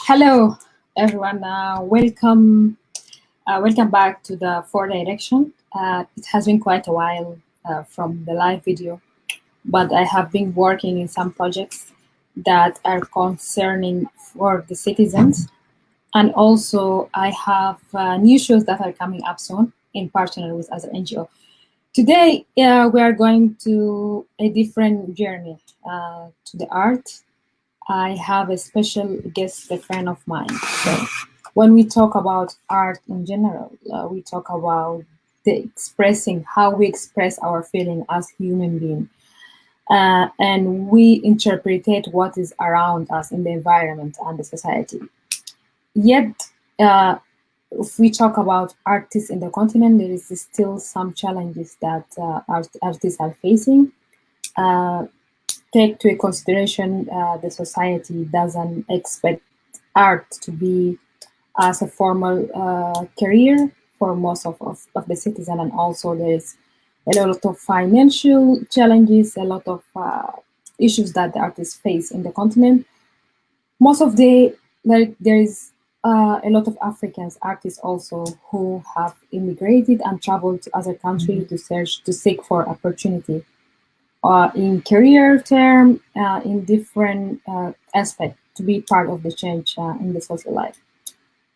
Hello, everyone. Welcome back to the Four Direction. It has been quite a while from the live video, but I have been working in some projects that are concerning for the citizens, and also I have new shows that are coming up soon in partner with other NGO. Today, we are going to a different journey to the art. I have a special guest, a friend of mine. So when we talk about art in general, we talk about the expressing how we express our feeling as human being, and we interpret what is around us in the environment and the society. Yet, uh, if we talk about artists in the continent, there is still some challenges that artists are facing. Uh, Take to a consideration the society doesn't expect art to be as a formal career for most of the citizen, and also there is a lot of financial challenges, a lot of issues that the artists face in the continent. Most of the there is a lot of Africans artists also who have immigrated and traveled to other countries to seek for opportunity in career term, in different aspects to be part of the change in the social life.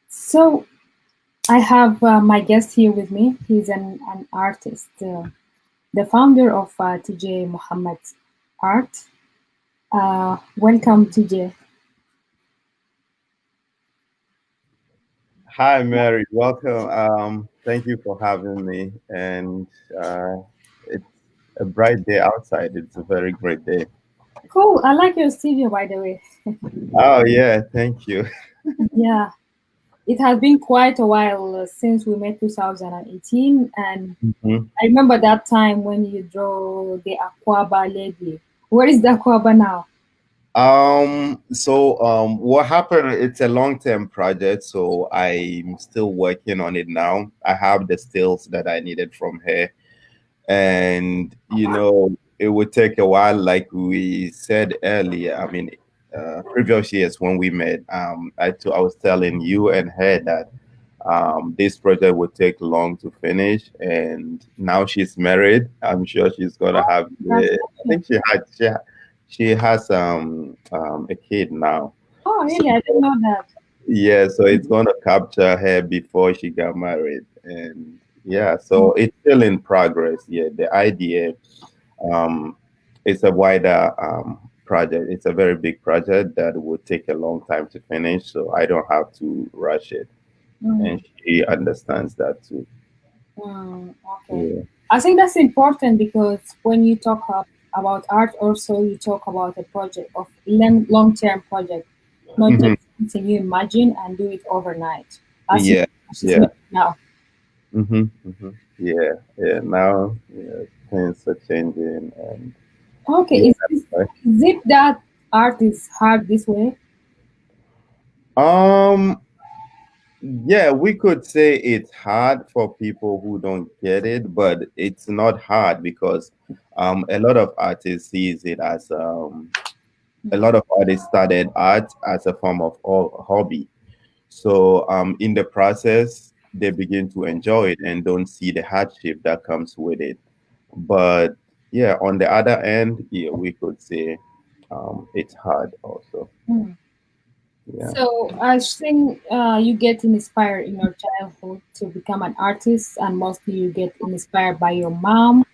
So I have my guest here with me. He's an artist, the founder of Tijay Mohammed Art. Welcome, Tijay. Hi, Mary. Welcome. Thank you for having me. And it's a bright day outside. It's a very great day. Cool. I like your studio, by the way. Oh, yeah. Thank you. Yeah, it has been quite a while since we met 2018, and Mhm. I remember that time when you draw the Aquaba lady. Where is the Aquaba now? What happened? It's a long-term project, so I'm still working on it now. I have the stills that I needed from her, and it would take a while, like we said earlier. I mean, previous years when we met, I was telling you and her that this project would take long to finish, and now she's married. I'm sure she's gonna have I think Congratulations. she has a kid now. Oh, So really? I didn't know that. yeah, so it's gonna capture her before she got married, and yeah, so Oh, it's still in progress. Yeah, the idea, um, it's a wider project. It's a very big project that would take a long time to finish, so I don't have to rush it, and mm, she understands that too. okay. Yeah. I think that's important because when you talk about art, also you talk about a project of long-term project, not just Mhm. something you imagine and do it overnight, as you Yeah. she's Yeah. making now. Yeah. Yeah. Now, yeah, things are changing, and Okay, yeah. is it that art is hard this way? Um. Yeah, we could say it's hard for people who don't get it, but it's not hard because a lot of artists sees it as a lot of artists started art as a form of hobby. So in the process, they begin to enjoy it and don't see the hardship that comes with it. But yeah, on the other end, yeah, we could say it's hard also. Mm. Yeah. So I think you get inspired in your childhood to become an artist, and mostly you get inspired by your mom.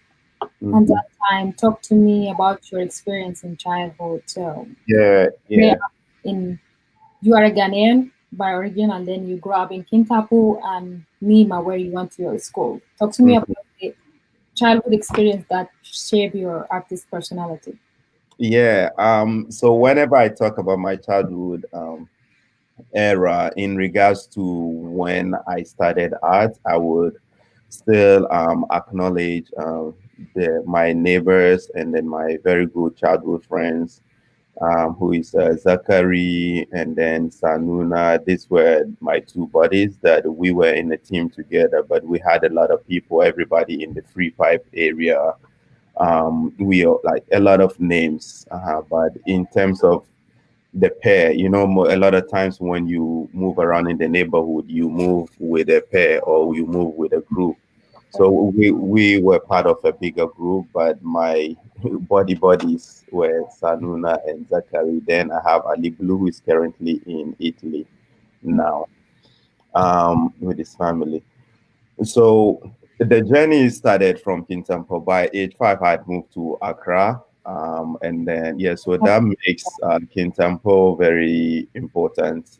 And Hmm. that time, talk to me about your experience in childhood. So, Yeah, where yeah. in you are a Ghanaian by origin, and then you grew up in Kintapu and Nima, where you went to your school. Talk to me about the childhood experience that shaped your artist personality. Yeah. So whenever I talk about my childhood era in regards to when I started art, I would still acknowledge my neighbors and then my very good childhood friends, who is Zachary and then Sanuna. These were my two buddies that we were in a team together, but we had a lot of people, everybody in the free pipe area. We are like a lot of names, but in terms of the pair. A lot of times when you move around in the neighborhood, you move with a pair or you move with a group. So we were part of a bigger group, but my buddies were Sanuna and Zachary. Then I have Ali Blue, who is currently in Italy now, with his family. So the journey started from Kintampo. By age 5, I had moved to Accra. And then, yeah, so that makes Kintampo very important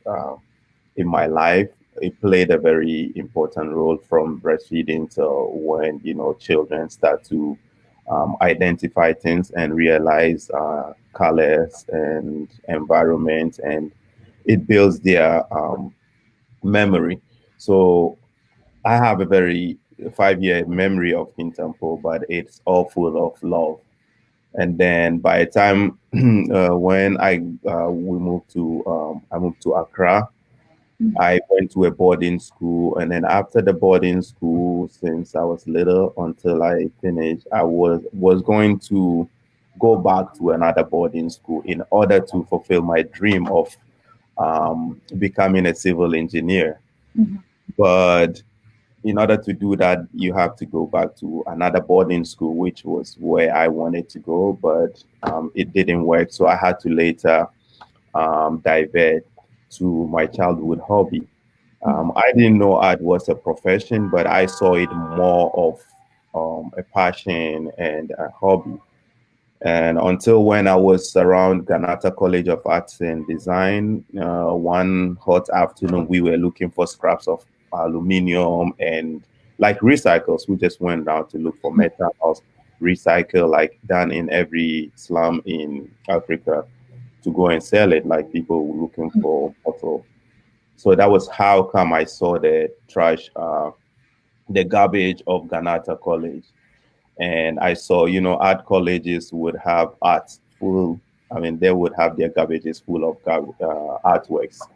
in my life. It played a very important role from breastfeeding to when, children start to identify things and realize colors and environment, and it builds their memory. So I have a very 5-year memory of Kintampo, but it's all full of love. And then by the time when I moved to Accra. I went to a boarding school, and then after the boarding school, since I was little until I finished, I was going to go back to another boarding school in order to fulfill my dream of becoming a civil engineer. Mhm. But in order to do that, you have to go back to another boarding school, which was where I wanted to go, but it didn't work. So I had to later divert to my childhood hobby. I didn't know art was a profession, but I saw it more of a passion and a hobby. And until when I was around Ganata College of Arts and Design, one hot afternoon, we were looking for scraps of aluminum and like recycles. We just went down to look for metals, recycle, like done in every slum in Africa, to go and sell it, like people looking for bottle. So that was how come I saw the trash, the garbage of Ganata College. And I saw, art colleges would have art full. I mean, they would have their garbages full of artworks,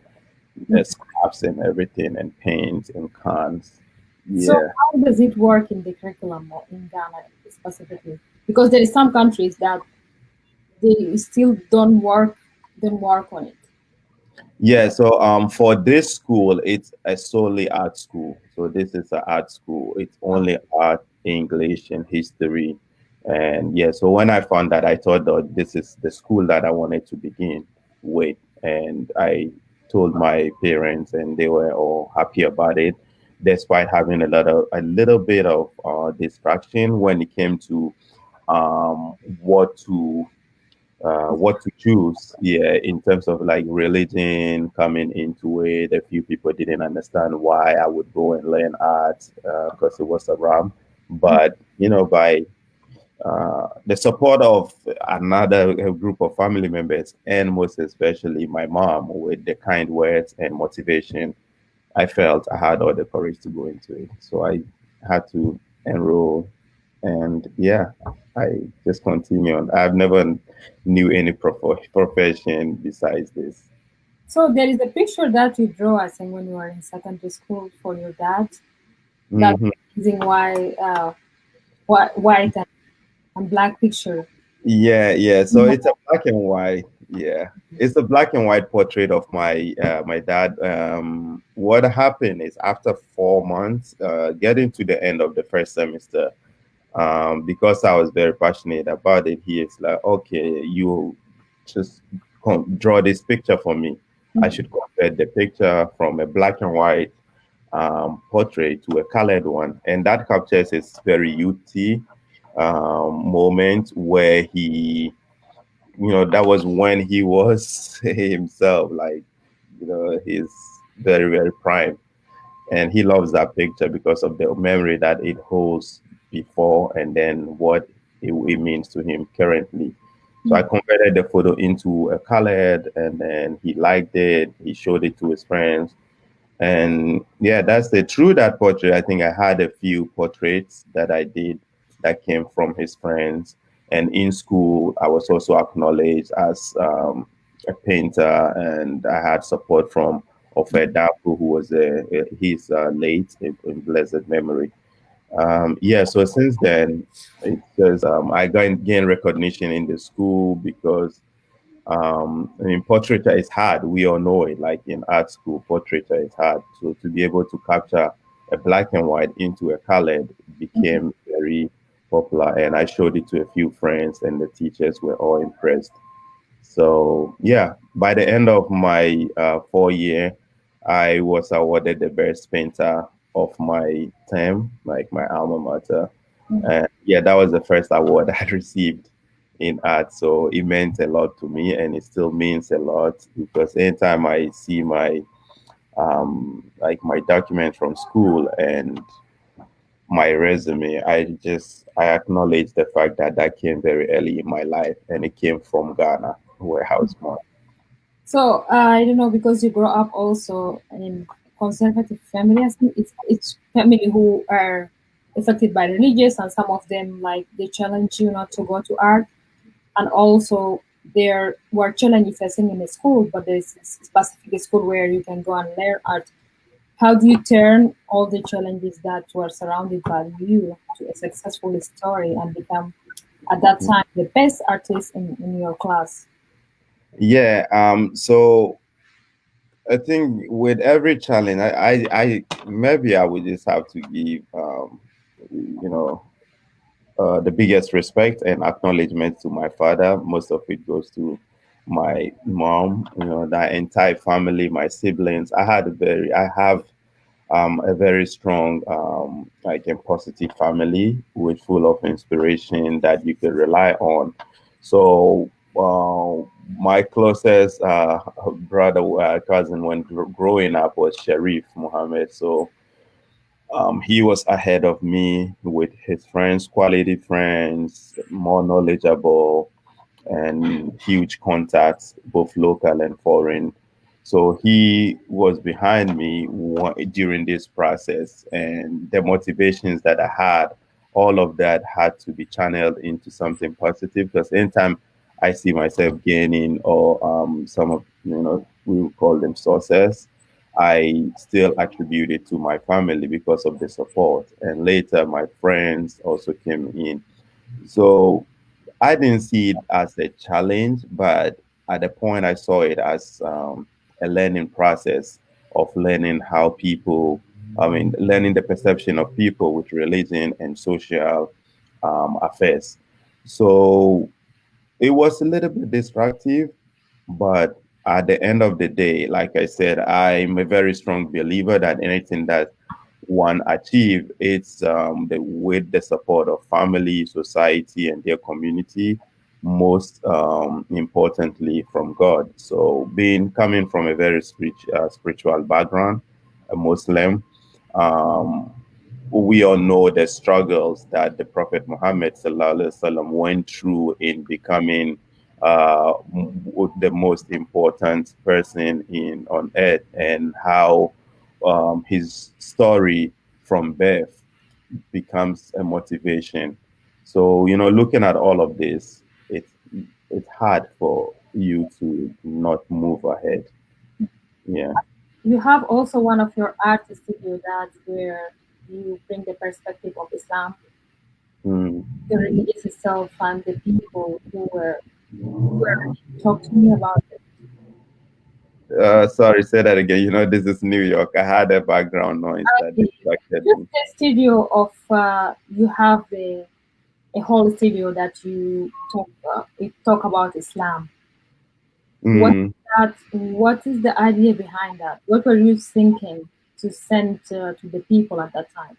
scraps and everything, and paints and cans. So Yeah. how does it work in the curriculum in Ghana specifically? Because there is some countries that they still don't work on it. Yeah, so for this school, it's a solely art school. So this is an art school. It's only art, English, and history. And yeah, so when I found that, I thought that this is the school that I wanted to begin with. And I told my parents, and they were all happy about it, despite having a little bit of distraction when it came to um, what to what to choose. Yeah, in terms of like religion coming into it, a few people didn't understand why I would go and learn art because it was around. But by the support of another group of family members, and most especially my mom, with the kind words and motivation, I felt I had all the courage to go into it. So I had to enroll, and yeah, I just continue on. I've never knew any profession besides this. So there is a picture that you draw, I think, when you were in secondary school for your dad. That hmm using white and black picture. Yeah, yeah. So it's a black and white. Yeah, it's a black and white portrait of my dad. What happened is after 4 months, getting to the end of the first semester, because I was very passionate about it, he is like, okay, you just draw this picture for me. I Mhm. should convert the picture from a black and white portrait to a colored one. And that captures his very youthful moment where that was when he was himself, like, he's very, very prime, and he loves that picture because of the memory that it holds before and then what it means to him currently. So I converted the photo into a colored, and then he liked it. He showed it to his friends, and yeah, that's it. Through that portrait, I think I had a few portraits that I did that came from his friends. And in school, I was also acknowledged as a painter, and I had support from Ofedapu, who was he's late in blessed memory. Yeah, so since then, it's just I gained recognition in the school because I mean, portraiture is hard. We all know it. Like in art school, portraiture is hard. So to be able to capture a black and white into a colored Mhm. became very popular. And I showed it to a few friends, and the teachers were all impressed. So yeah, by the end of my 4 year, I was awarded the best painter of my term, like my alma mater. Mhm. And yeah, that was the first award I received in art. So it meant a lot to me, and it still means a lot because anytime I see my like my document from school and my resume, I acknowledge the fact that that came very early in my life, and it came from Ghana, where I was born. So I don't know, because you grow up also in conservative family. I think it's family who are affected by religious, and some of them like they challenge you not to go to art, and also there were challenges facing in the school, but there's a specific school where you can go and learn art. How do you turn all the challenges that were surrounded by you to a successful story and become, at that time, the best artist in your class? Yeah. So I think with every challenge, I maybe I would just have to give, you know, the biggest respect and acknowledgement to my father. Most of it goes to my mom, that entire family, my siblings. I have a very strong, like a positive family with full of inspiration that you could rely on. So my closest brother, cousin when growing up was Sharif Mohammed. So he was ahead of me with his friends, quality friends, more knowledgeable, and huge contacts, both local and foreign. So he was behind me during this process, and the motivations that I had, all of that had to be channeled into something positive. Because anytime I see myself gaining, or some of we would call them sources, I still attribute it to my family because of the support, and later my friends also came in. So I didn't see it as a challenge, but at the point I saw it as a learning process of learning how people, I mean, learning the perception of people with religion and social affairs. So it was a little bit destructive, but at the end of the day, like I said, I'm a very strong believer that anything that one achieve, it's with the support of family, society, and their community. Most importantly, from God. So, being coming from a very spiritual background, a Muslim, um, we all know the struggles that the Prophet Muhammad sallallahu alaihi wasallam went through in becoming the most important person in on earth, and how his story from birth becomes a motivation. So looking at all of this, it's hard for you to not move ahead. Yeah. You have also one of your art studio that's where you bring the perspective of Islam, Mm. the religious itself, and the people who were talk to me about it. Sorry, say that again. This is New York. I had a background noise that Okay. distracted Just me. the studio of you have the a whole studio that you talk about Islam. What Mm. what is the idea behind that? What were you thinking to send to the people at that time?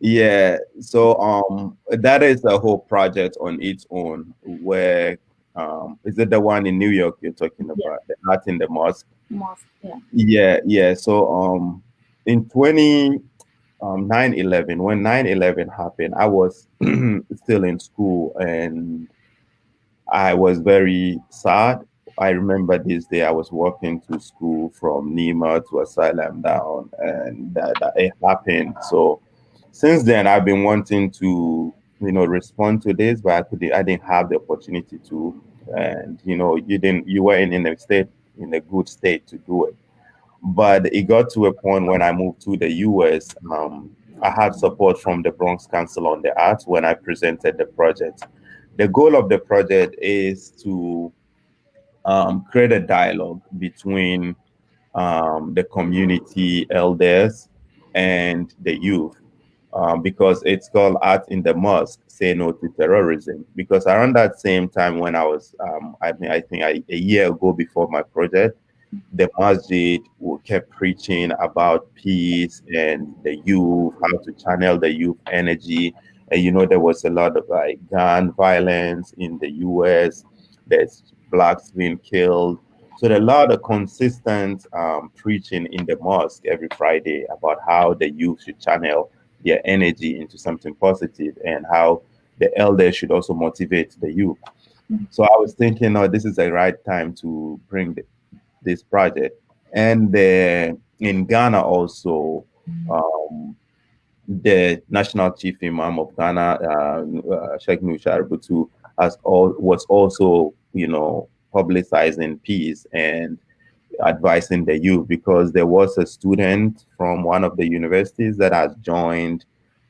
Yeah, so that is a whole project on its own. Where is it the one in New York you're talking Yeah, about? The art in the mosque? mosque. Yeah. Yeah, yeah. So in 9/11, when 9/11 happened, I was still in school, and I was very sad. I remember this day I was walking to school from Nima to Asylum down, and that it happened. So since then, I've been wanting to, respond to this, but I didn't have the opportunity to. And you weren't in a good state to do it. But it got to a point when I moved to the US. I had support from the Bronx Council on the Arts when I presented the project. The goal of the project is to create a dialogue between the community elders and the youth, because it's called Art in the Mosque, Say No to Terrorism. Because around that same time when I was, I think a year ago before my project, the masjid kept preaching about peace and the youth, how to channel the youth energy. And there was a lot of like gun violence in the US. There's blacks being killed. So there a lot of consistent preaching in the mosque every Friday about how the youth should channel their energy into something positive, and how the elders should also motivate the youth. So I was thinking, oh, this is the right time to bring this project. And in Ghana also, um, the national chief imam of Ghana, Sheikh Nushar Butu, was also, publicizing peace and advising the youth, because there was a student from one of the universities that has joined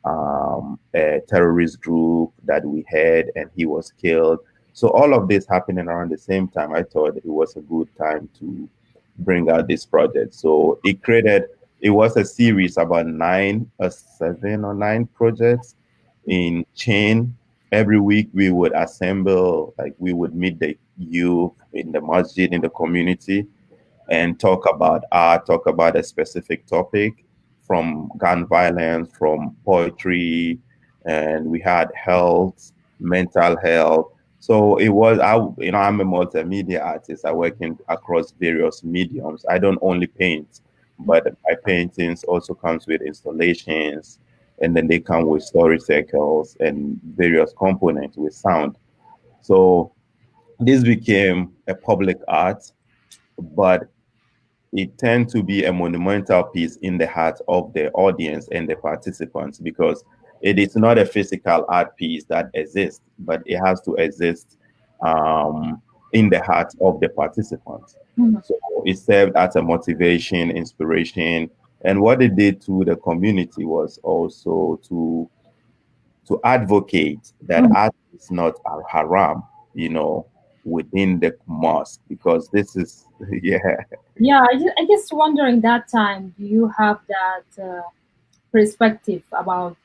a terrorist group that we had, and he was killed. So all of this happening around the same time, I thought it was a good time to bring out this project. So it was a series about 7 or 9 projects in chain. Every week we would assemble, like we would meet the youth in the masjid, in the community, and talk about art, talk about a specific topic, from gun violence, from poetry, and we had health, mental health. So it was, I'm a multimedia artist. I work across various mediums. I don't only paint, but my paintings also comes with installations, and then they come with story circles and various components with sound. So this became a public art, but it tends to be a monumental piece in the heart of the audience and the participants, because it is not a physical art piece that exists, but it has to exist in the heart of the participants. Mhm. So it served as a motivation, inspiration, and what it did to the community was also to advocate that Mhm. art is not al haram, within the mosque, because this is yeah. Yeah, I just wondering that time, do you have that perspective about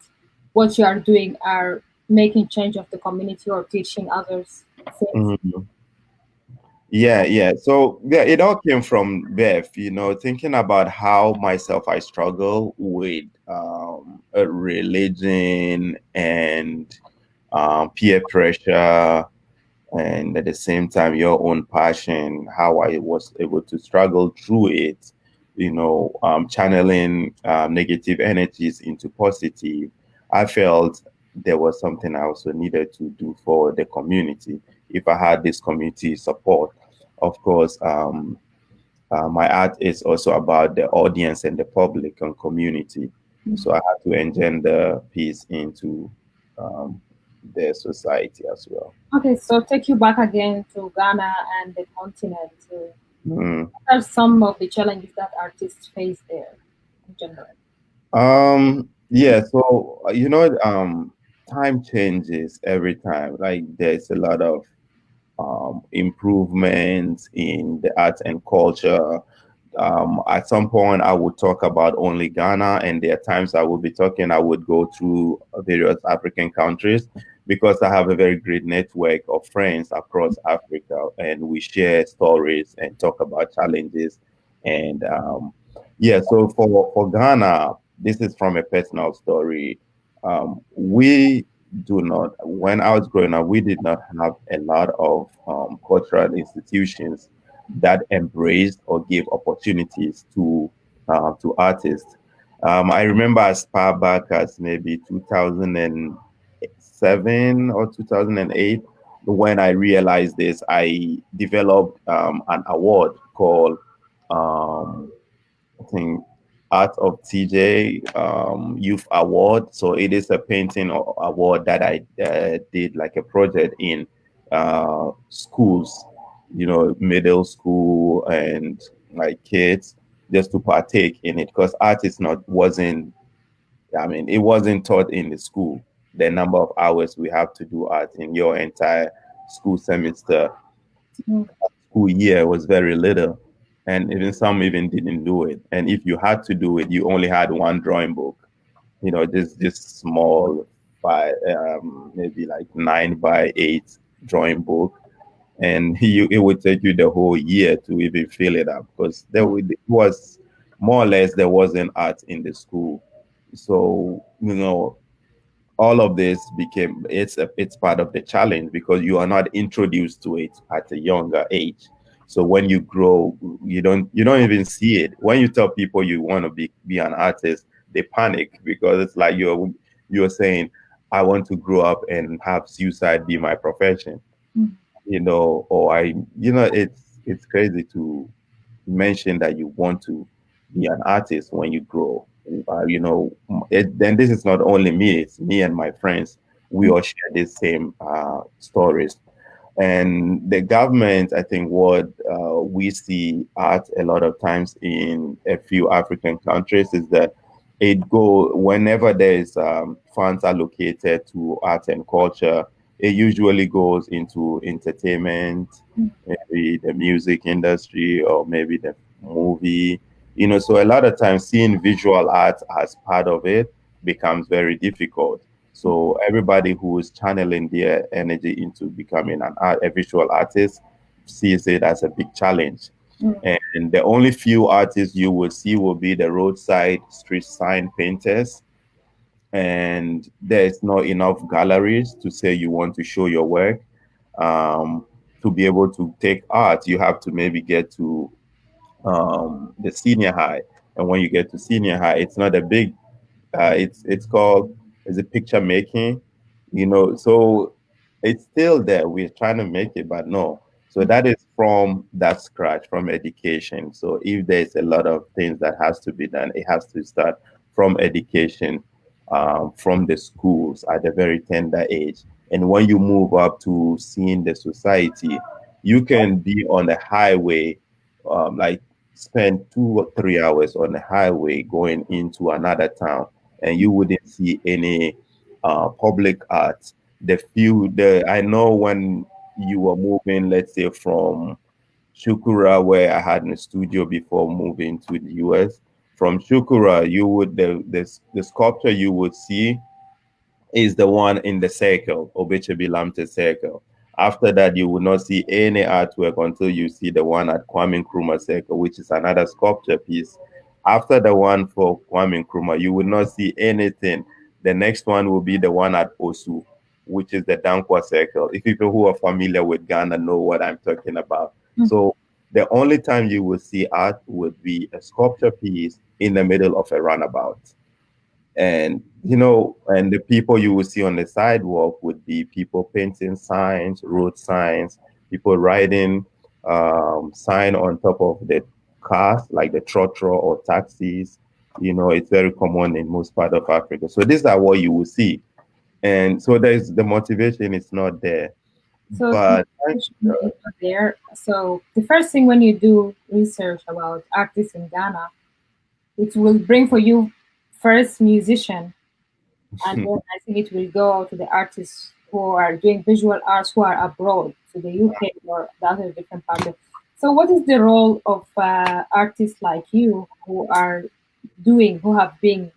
what you are doing are making change of the community or teaching others things? Mhm. Yeah, yeah. So yeah, it all came from Beth, thinking about how myself I struggle with a religion and peer pressure, and at the same time your own passion, how I was able to struggle through it, channeling negative energies into positive. I felt there was something I also needed to do for the community. If I had this community support, of course, my art is also about the audience and the public and community. So I had to engender peace into um, the society as well. Okay, so take you back again to Ghana and the continent. Mm. What are some of the challenges that artists face there in general? Yeah, so time changes every time. Like there's a lot of improvements in the arts and culture. At some point, I would talk about only Ghana, and there are times I would go through various African countries, because I have a very great network of friends across Africa, and we share stories and talk about challenges. And yeah, so for Ghana, this is from a personal story. We do not, when I was growing up, we did not have a lot of cultural institutions that embraced or gave opportunities to artists. I remember as far back as maybe 2007 or 2008, when I realized this, I developed an award called um, I think Art of Tijay Youth Award. So it is a painting award that I did like a project in schools, middle school and like kids, just to partake in it, because art is not wasn't I mean it wasn't taught in the school. The number of hours we have to do art in your entire school semester. Mm. school year was very little, and even some even didn't do it. And if you had to do it, you only had one drawing book. Just small, by maybe like 9 by 8 drawing book, and it would take you the whole year to even fill it up because it was more or less there wasn't art in the school. So all of this became it's part of the challenge because you are not introduced to it at a younger age. So when you grow, you don't even see it. When you tell people you want to be an artist, they panic because it's like you're saying, I want to grow up and have suicide be my profession. Or it's crazy to mention that you want to be an artist when you grow. Then this is not only me; it's me and my friends. We all share the same stories. And the government, I think, what we see art a lot of times in a few African countries is that it go whenever there is funds allocated to art and culture, it usually goes into entertainment, maybe the music industry or maybe the movie. So a lot of times seeing visual art as part of it becomes very difficult. So everybody who is channeling their energy into becoming a visual artist sees it as a big challenge. And the only few artists you will see will be the roadside street sign painters. And there's not enough galleries to say you want to show your work. Um, to be able to take art, you have to maybe get to the senior high. And when you get to senior high, it's not a big it's called is it picture making, so it's still there. We're trying to make it, but no. So that is from that scratch, from education. So if there's a lot of things that has to be done, it has to start from education, from the schools at a very tender age. And when you move up to seeing the society, you can be on the highway, like spend 2 or 3 hours on the highway going into another town, and you wouldn't see any public art. The I know when you were moving, let's say from Shukura, where I had in a studio before moving to the US. From Shukura, you would the sculpture you would see is the one in the circle, Obechebi Lamte circle. After that, you will not see any artwork until you see the one at Kwame Nkrumah circle, which is another sculpture piece. After the one for Kwame Nkrumah, you will not see anything. The next one will be the one at Osu, which is the Dankwa circle. If people who are familiar with Ghana know what I'm talking about. So the only time you will see art would be a sculpture piece in the middle of a runabout. And the people you will see on the sidewalk would be people painting signs, road signs, people riding sign on top of the cars like the trotro or taxis. It's very common in most part of Africa. So these are what you will see. And so there's the motivation is not there. So But there. So the first thing when you do research about artists in Ghana, it will bring for you first musician, and then I think it will go to the artists who are doing visual arts who are abroad, to the UK or the other different parts. So what is the role of artists like you who have been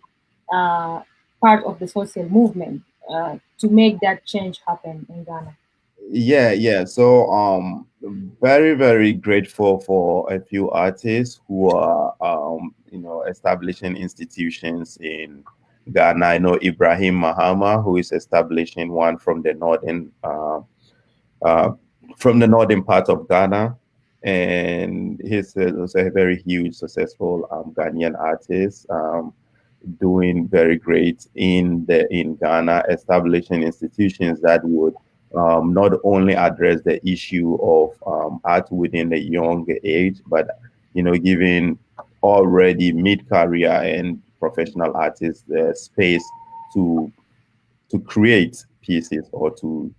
uh, part of the social movement to make that change happen in Ghana? yeah. So very, very grateful for a few artists who are establishing institutions in Ghana. I know Ibrahim Mahama, who is establishing one uh, from the northern part of Ghana, and he's also a very huge, successful Ghanaian artist, doing very great in Ghana, establishing institutions that would not only address the issue of art within the young age, but giving already mid-career and professional artists the space to create pieces or to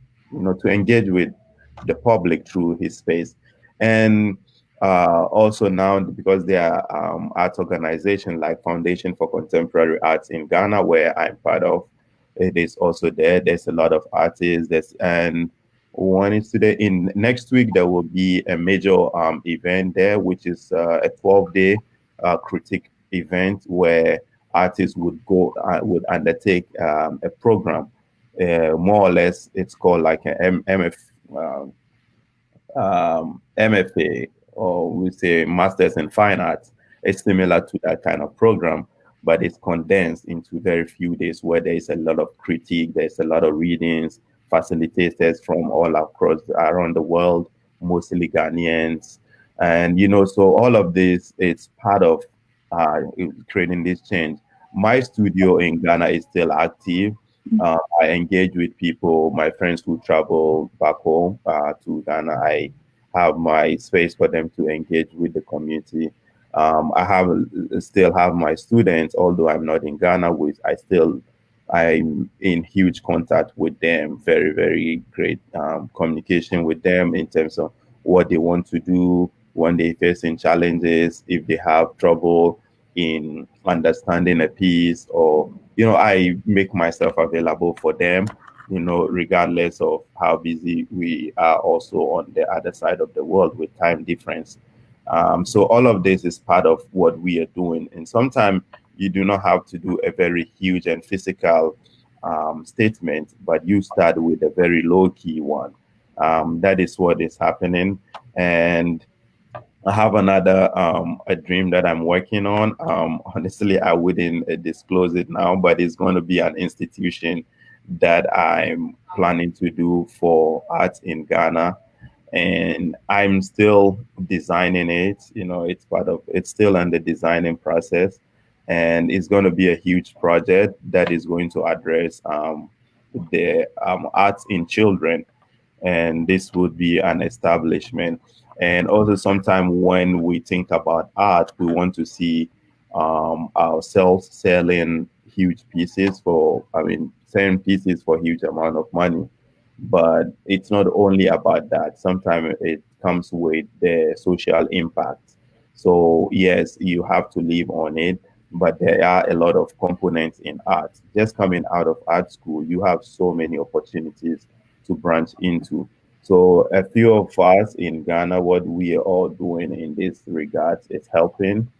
engage with the public through his space. And also now, because there are art organizations like Foundation for Contemporary Arts in Ghana, where I'm part of, it is also there. There's a lot of artists. And One is today. In next week, there will be a major event there, which is a 12-day critique event where artists would undertake a program. More or less, it's called like an MF MFA, or we say Masters in Fine Arts. It's similar to that kind of program, but it's condensed into very few days where there is a lot of critique, there's a lot of readings, facilitators from all across around the world, mostly Ghanaians. And, so all of this is part of creating this change. My studio in Ghana is still active. I engage with people, my friends who travel back home to Ghana. I have my space for them to engage with the community. Still have my students, although I'm not in Ghana. I'm in huge contact with them. Very, very great communication with them in terms of what they want to do when they facing challenges, if they have trouble in understanding a piece, or I make myself available for them, regardless of how busy we are also on the other side of the world with time difference. So all of this is part of what we are doing. And sometimes you do not have to do a very huge and physical statement, but you start with a very low key one. That is what is happening. And I have another a dream that I'm working on. Honestly, I wouldn't disclose it now, but it's going to be an institution that I'm planning to do for arts in Ghana, and I'm still designing it. It's still in the designing process, and it's going to be a huge project that is going to address the arts in children, and this would be an establishment. And also, sometime when we think about art, we want to see ourselves selling huge pieces selling pieces for huge amount of money. But it's not only about that. Sometimes it comes with the social impact. So yes, you have to live on it, but there are a lot of components in art. Just coming out of art school, you have so many opportunities to branch into. So a few of us in Ghana, what we are all doing in this regard is helping.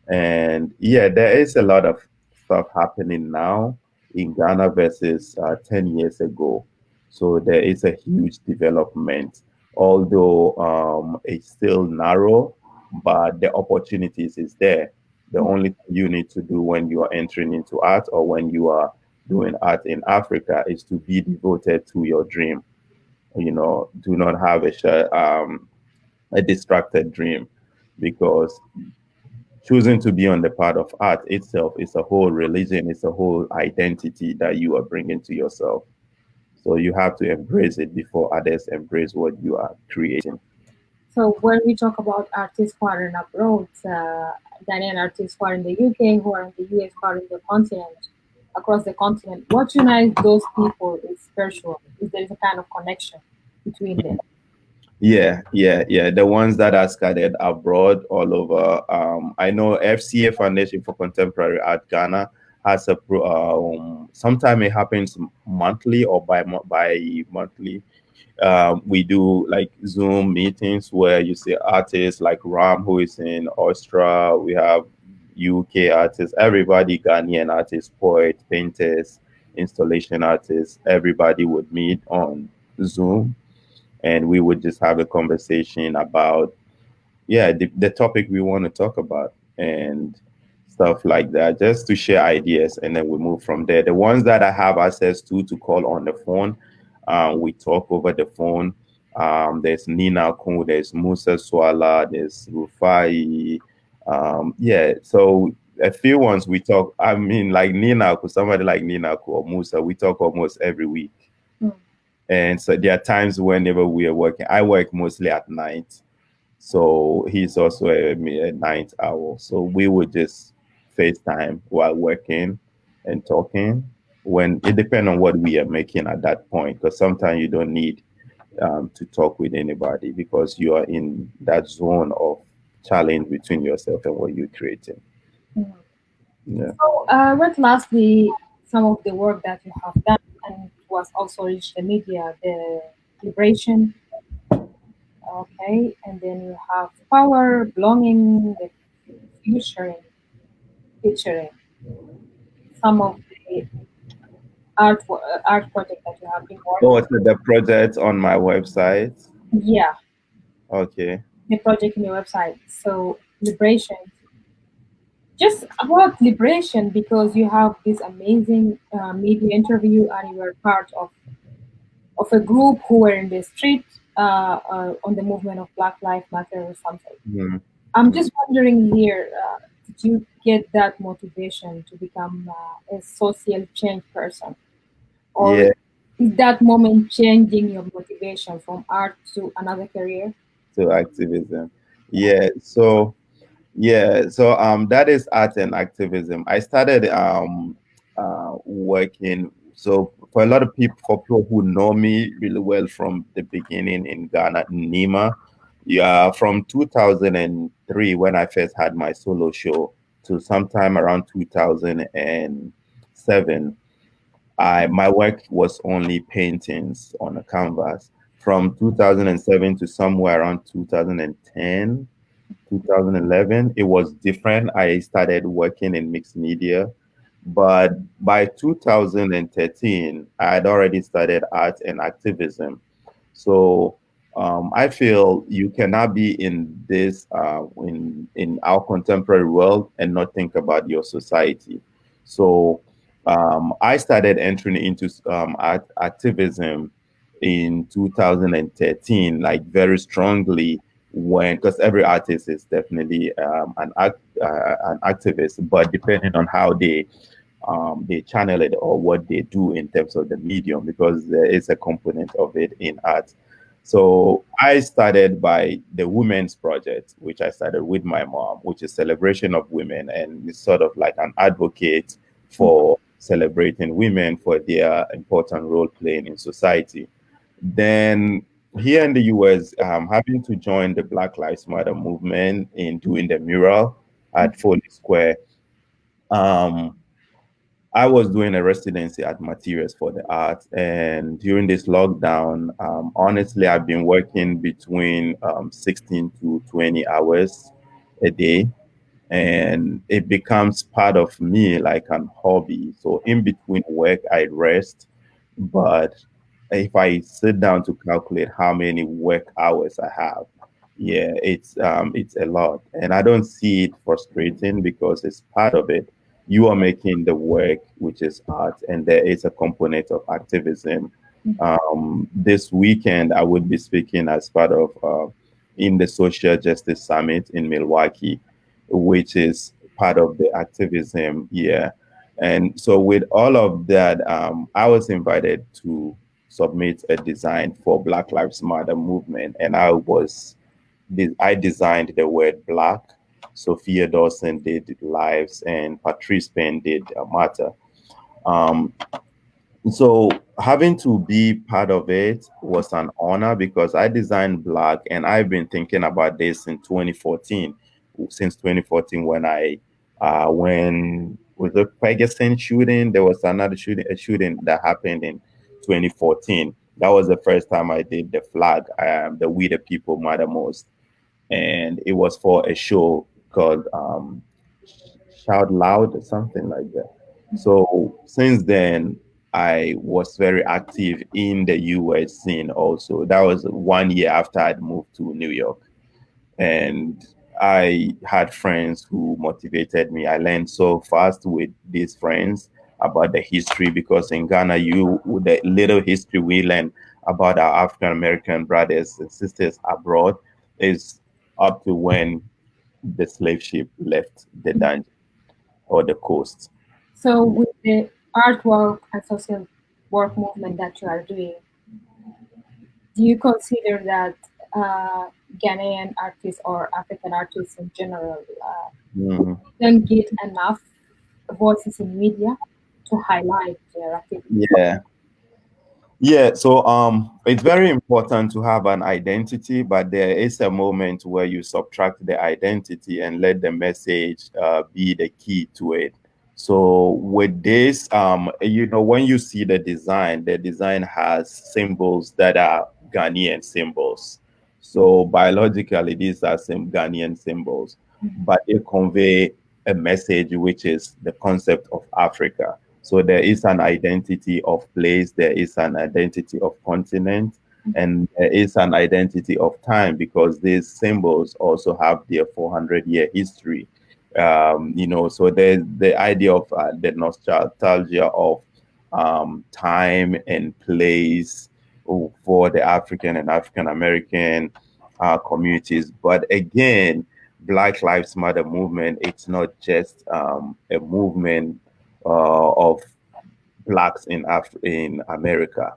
And yeah, there is a lot of stuff happening now in Ghana versus 10 years ago. So there is a huge development, although it's still narrow, but the opportunities is there. The only thing you need to do when you are entering into art or when you are doing art in Africa is to be devoted to your dream. Do not have a distracted dream, because choosing to be on the part of art itself is a whole religion, it's a whole identity that you are bringing to yourself. So you have to embrace it before others embrace what you are creating. So when we talk about artists who are in abroad, Ghanaian artists who are in the UK, who are in the US, who are in the continent, across the continent, what unites those people is spiritual. Is there is a kind of connection between them? Yeah, yeah, yeah. The ones that are scattered abroad all over. I know FCA Foundation for Contemporary Art Ghana has sometime it happens monthly or by monthly. We do like Zoom meetings where you see artists like Ram, who is in Austria. We have UK artists, everybody, Ghanaian artists, poets, painters, installation artists. Everybody would meet on Zoom, and we would just have a conversation about, yeah, the topic we want to talk about and stuff like that, just to share ideas, and then we move from there. The ones that I have access to call on the phone, we talk over the phone. There's Nina Kun, there's Musa Swala, there's Rufai. Yeah, so a few ones we talk. I mean, like Nina, somebody like Nina or Musa, we talk almost every week. Mm. And so there are times whenever we are working, I work mostly at night. So he's also a night owl. So we would just FaceTime while working and talking. When it depends on what we are making at that point, because sometimes you don't need to talk with anybody because you are in that zone of challenge between yourself and what you're creating. Mm. Yeah. So, what lastly, some of the work that you have done and was also reached the media, the liberation, okay, and then you have power, belonging, the futuring, featuring some of the art project that you have been Oh, working. so the project on my website. Yeah, Okay. the project in your website. So liberation, just about liberation, because you have this amazing media interview and you are part of a group who were in the street on the movement of Black Lives Matter or something. Mhm. I'm Mhm. just wondering here, did you get that motivation to become a social change person? Or Yeah, is that moment changing your motivation from art to another career? to activism. Yeah, so that is art and activism. I started working. So for a lot of people, for people who know me really well from the beginning in Ghana, in Nima, yeah, from 2003 when I first had my solo show to sometime around 2007, I my work was only paintings on a canvas. From 2007 to somewhere around 2010, 2011, it was different. I started working in mixed media, but by 2013, I had already started art and activism. So I feel you cannot be in this in our contemporary world and not think about your society. So I started entering into activism in 2013, like very strongly when because every artist is definitely an activist, but depending on how they channel it or what they do in terms of the medium, because there is a component of it in art. So I started by the Women's Project, which I started with my mom, which is celebration of women, and it's sort of like an advocate for celebrating women for their important role playing in society. Then here in the US, having to join the Black Lives Matter movement in doing the mural at Foley Square. Um, I was doing a residency at Materials for the Arts, and during this lockdown, honestly, I've been working between 16 to 20 hours a day, and it becomes part of me like an hobby. So in between work, I rest, but if I sit down to calculate how many work hours I have, yeah, it's a lot, and I don't see it frustrating because it's part of it. You are making the work, which is art, and there is a component of activism. This weekend, I would be speaking as part of in the Social Justice Summit in Milwaukee, which is part of the activism. Yeah, and so with all of that, I was invited to submit a design for Black Lives Matter movement, and I designed the word black. Sophia Dawson did lives, and Patrice Penn did matter. Um, so having to be part of it was an honor because I designed black, and I've been thinking about this in 2014, since 2014 when with the Ferguson shooting, there was another shooting, a shooting that happened in 2014. That was the first time I did the flag, the We the People Matter Most, and it was for a show called Shout Loud or something like that. So since then, I was very active in the US scene also. That was 1 year after I'd moved to New York. And I had friends who motivated me. I learned so fast with these friends about the history because in Ghana, with the little history we learn about our African American brothers and sisters abroad is up to when the slave ship left the dungeon or the coast. So, with the artwork and social work movement that you are doing, do you consider that Ghanaian artists or African artists in general Mhm. don't get enough voices in media to highlight their activities? Yeah. Yeah, so it's very important to have an identity, but there is a moment where you subtract the identity and let the message be the key to it. So with this, when you see the design has symbols that are Ghanaian symbols. So biologically, these are some Ghanaian symbols, but they convey a message, which is the concept of Africa. So there is an identity of place, there is an identity of continent, and there is an identity of time, because these symbols also have their 400-year history. So there's the idea of the nostalgia of time and place for the African and African American communities. But again, Black Lives Matter movement, it's not just a movement of blacks in America.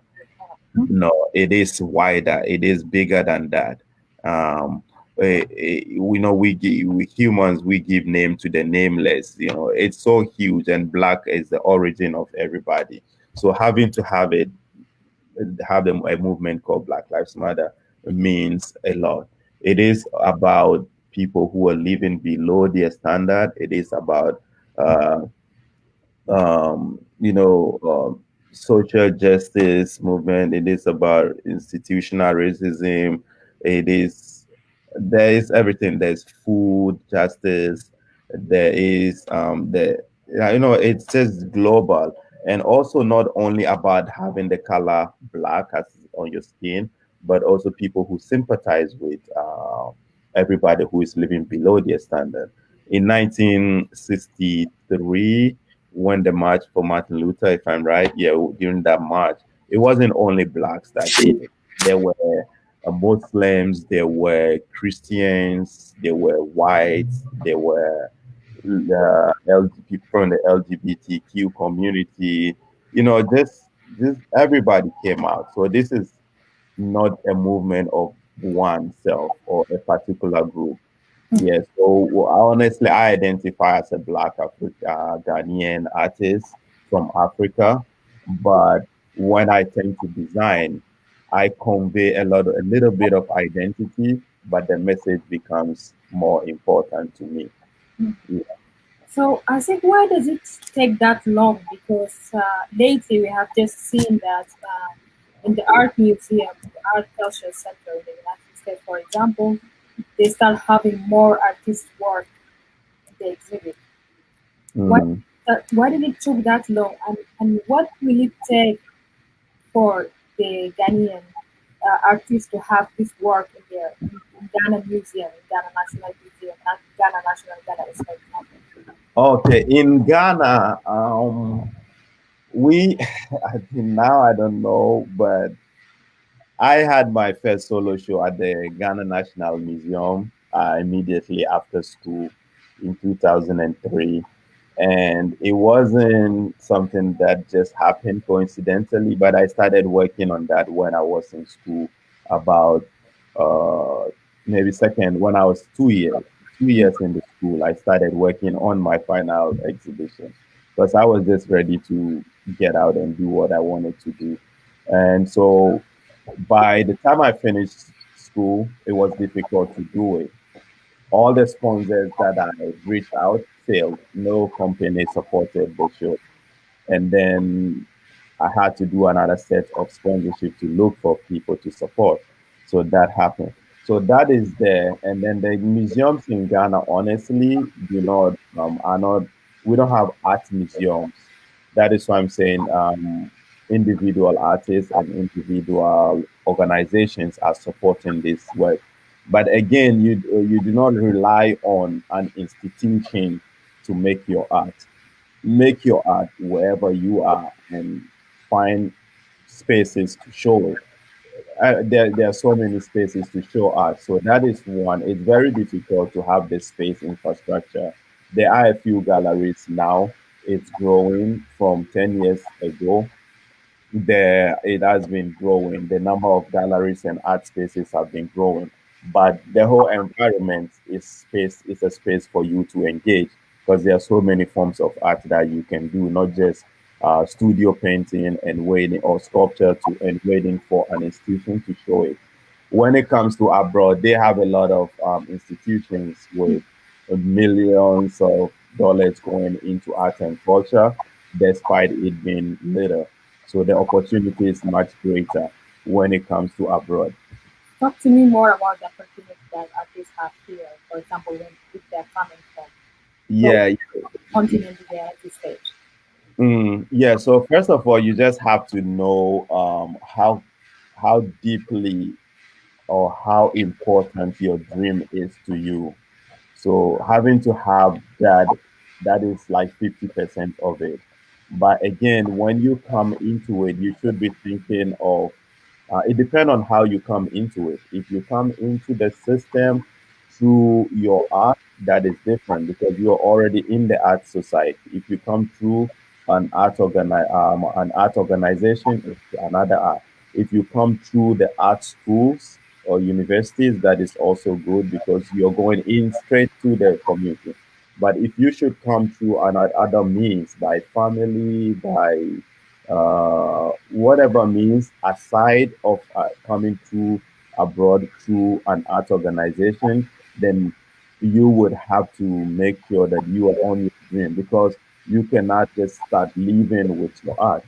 No, it is wider. It is bigger than that. We know we humans, we give name to the nameless. It's so huge, and black is the origin of everybody. So having to have a movement called Black Lives Matter means a lot. It is about people who are living below their standard. It is about uh, you know, social justice movement. It is about institutional racism. It is There is everything. There's food justice. There is it's just global, and also not only about having the color black as on your skin, but also people who sympathize with everybody who is living below their standard. In 1963, when the march for Martin Luther, if I'm right, yeah, during that march, it wasn't only blacks that did it. There were Muslims, there were Christians, there were whites, there were people from the LGBTQ community. Just everybody came out. So this is not a movement of oneself or a particular group. Yes, so honestly, I identify as a Black Ghanaian artist from Africa, but when I tend to design, I convey a little bit of identity, but the message becomes more important to me. Yeah. So I think, why does it take that long? Because lately we have just seen that in the art museum, the art culture center in the United States, for example, they start having more artist work in the exhibit. Why, Mm. why did it took that long? And what will it take for the Ghanaian artists to have this work in their in Ghana Museum, in Ghana National Museum, not Ghana National Gallery, for example? Okay, in Ghana, we I think now I don't know, but I had my first solo show at the Ghana National Museum immediately after school in 2003. And it wasn't something that just happened coincidentally, but I started working on that when I was in school, about uh, maybe second, when I was 2 years in the school. I started working on my final exhibition because I was just ready to get out and do what I wanted to do. And so by the time I finished school, it was difficult to do it. All the sponsors that I reached out failed. No company supported the show. And then I had to do another set of sponsorship to look for people to support. So that happened. So that is there. And then the museums in Ghana, honestly, are not, we don't have art museums. That is why I'm saying individual artists and individual organizations are supporting this work. But again, you do not rely on an institution to make your art wherever you are and find spaces to show it. There are so many spaces to show art. So that is one. It's very difficult to have the space infrastructure. There are a few galleries now. It's growing from 10 years ago. There it has been growing. The number of galleries and art spaces have been growing, but the whole environment is a space for you to engage, because there are so many forms of art that you can do, not just studio painting and waiting, or sculpture to and waiting for an institution to show it. When it comes to abroad, they have a lot of institutions with millions of dollars going into art and culture, despite it being little. So the opportunity is much greater. when it comes to abroad. Talk to me more about the opportunity that artists have here. For example, when if they're coming from Yeah. continent to the United States. Yeah. So first of all, you just have to know how deeply or how important your dream is to you. So having to have that, that is like 50% of it. But again, when you come into it, you should be thinking of it depends on how you come into it. If you come into the system through your art, that is different because you're already in the art society. If you come through an art organization, it's another art. If you come through the art schools or universities, that is also good because you're going in straight to the community. But if you should come through other means, by family, by whatever means aside of coming through abroad through an art organization, then you would have to make sure that you are on your dream because you cannot just start living with your art.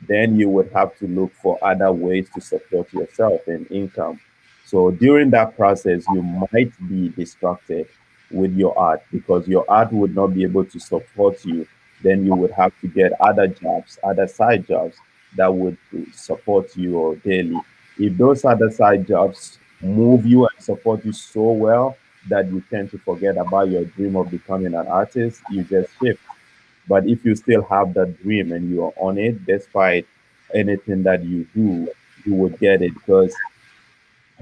Then you would have to look for other ways to support yourself and income. So during that process, you might be distracted with your art because your art would not be able to support you. Then you would have to get other jobs, other side jobs that would support you daily. If those other side jobs move you and support you so well that you tend to forget about your dream of becoming an artist, you just shift. But if you still have that dream and you are on it, despite anything that you do, you would get it. Because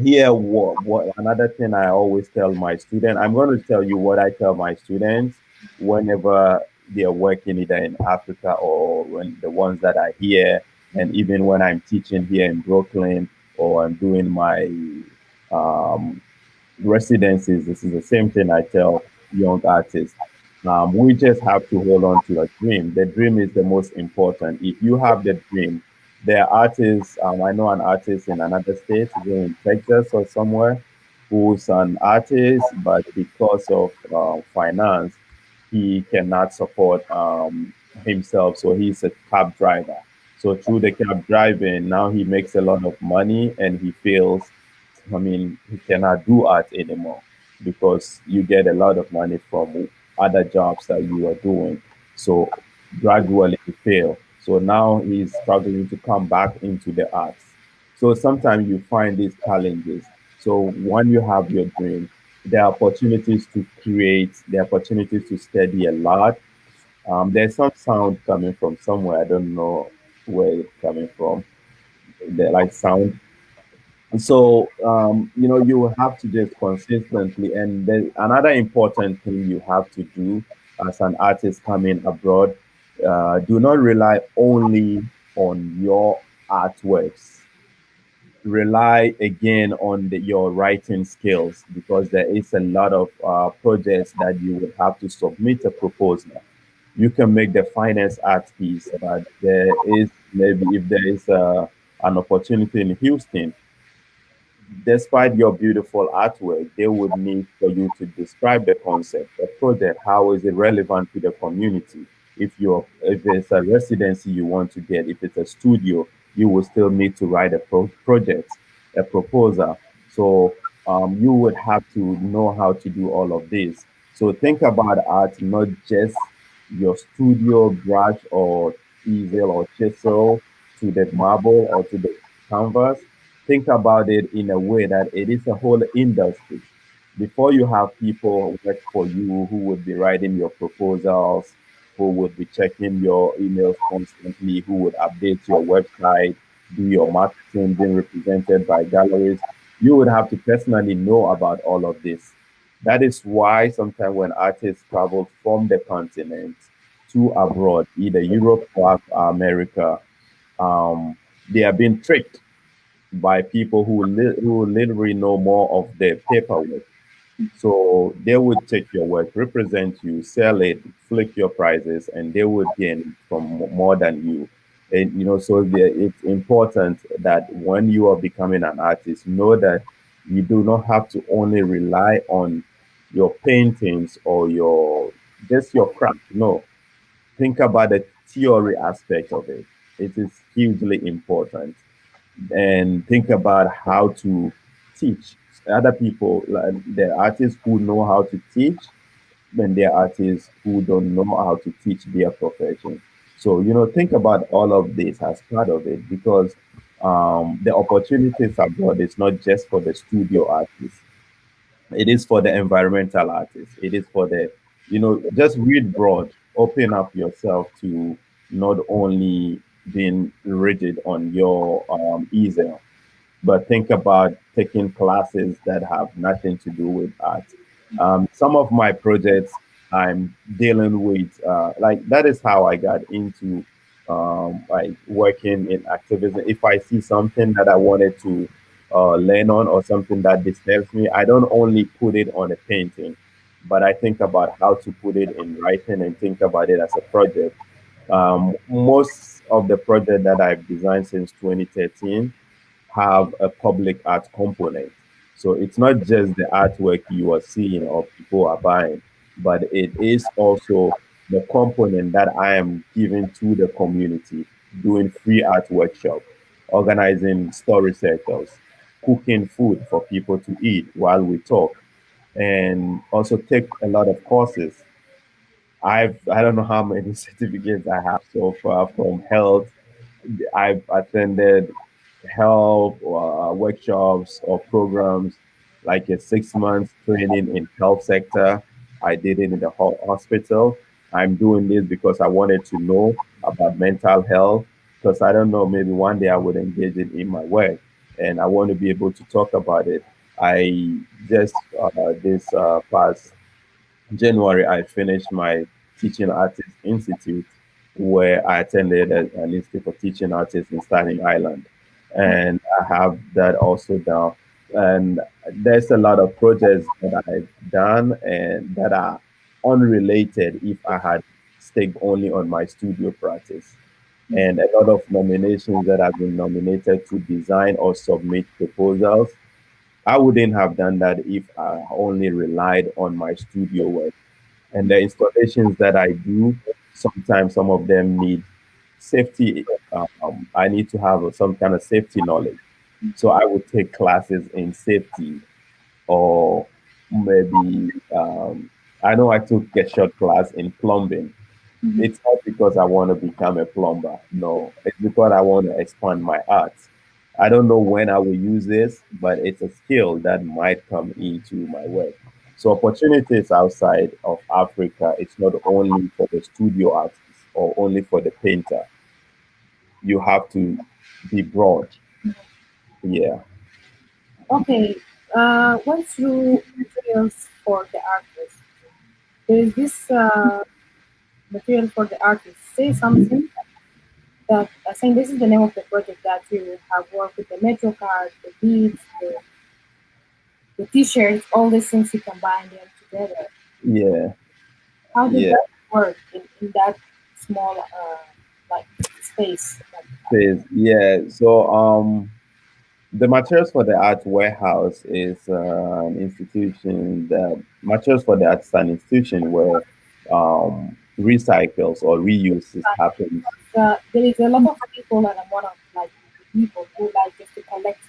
here, what another thing I always tell my student, I'm going to tell you what I tell my students whenever they're working either in Africa or when the ones that are here, and even when I'm teaching here in Brooklyn or I'm doing my um, residencies. This is the same thing I tell young artists. We just have to hold on to a dream. The dream is the most important. If you have the dream, there are artists. I know an artist in another state, here in Texas or somewhere, who's an artist, but because of finance, he cannot support himself. So he's a cab driver. So through the cab driving, now he makes a lot of money, and he feels, I mean, he cannot do art anymore because you get a lot of money from other jobs that you are doing. So gradually he fail. So now he's struggling to come back into the arts. So sometimes you find these challenges. So when you have your dream, there are opportunities to create, there are opportunities to study a lot. There's some sound coming from somewhere. I don't know where it's coming from. The like sound. So, you have to just consistently, and then another important thing you have to do as an artist coming abroad, do not rely only on your artworks. Rely again on your writing skills because there is a lot of projects that you would have to submit a proposal. You can make the finest art piece, but there is maybe if there is an opportunity in Houston, despite your beautiful artwork, they would need for you to describe the concept, the project, how is it relevant to the community. If it's a residency you want to get, if it's a studio, you will still need to write a project, a proposal. So you would have to know how to do all of this. So think about art, not just your studio brush or easel or chisel to the marble or to the canvas. Think about it in a way that it is a whole industry. Before you have people work for you who would be writing your proposals, who would be checking your emails constantly, who would update your website, do your marketing, being represented by galleries, you would have to personally know about all of this. That is why sometimes when artists travel from the continent to abroad, either Europe or America, they are being tricked by people who literally know more of the paperwork. So they would take your work, represent you, sell it, flick your prices, and they would gain from more than you. And so it's important that when you are becoming an artist, know that you do not have to only rely on your paintings or your just your craft. No, think about the theory aspect of it. It is hugely important. and think about how to teach other people, like the artists who know how to teach, and there are artists who don't know how to teach their profession. So, think about all of this as part of it, because the opportunities abroad is not just for the studio artists, it is for the environmental artists, it is for the, just read broad, open up yourself to not only being rigid on your easel, but think about taking classes that have nothing to do with art. Some of my projects I'm dealing with, like that is how I got into like working in activism. If I see something that I wanted to learn on, or something that disturbs me, I don't only put it on a painting, but I think about how to put it in writing and think about it as a project. Most of the project that I've designed since 2013 have a public art component. So it's not just the artwork you are seeing or people are buying, but it is also the component that I am giving to the community, doing free art workshop, organizing story circles, cooking food for people to eat while we talk, and also take a lot of courses. I don't know how many certificates I have so far, from health. I've attended health workshops or programs, like a 6 months training in health sector. I did it in the hospital. I'm doing this because I wanted to know about mental health, because I don't know, maybe one day I would engage it in my work, and I want to be able to talk about it. I just this past January, I finished my Teaching Artists Institute, where I attended an institute for teaching artists in Staten Island. And I have that also down. And there's a lot of projects that I've done and that are unrelated if I had stayed only on my studio practice. And a lot of nominations that I've been nominated to design or submit proposals. I wouldn't have done that if I only relied on my studio work. And the installations that I do, sometimes some of them need safety. I need to have some kind of safety knowledge. So I would take classes in safety, or maybe I know I took a short class in plumbing. Mhm. It's not because I want to become a plumber. No, it's because I want to expand my arts. I don't know when I will use this, but it's a skill that might come into my work. So opportunities outside of Africa, it's not only for the studio artist or only for the painter. You have to be broad. Yeah. Okay, what's your materials for the artist? There is this material for the artist. Say something that saying this is the name of the project that you have worked with, the metro card, the beads, the t-shirts, all these things you combine them together. Yeah. How did Yeah. that work in that small like space? Yeah. So the materials for the art warehouse is an institution. The materials for the art is an institution where recycles or reuses happens. There is a lot of people, and I'm one of like the people who like just to collect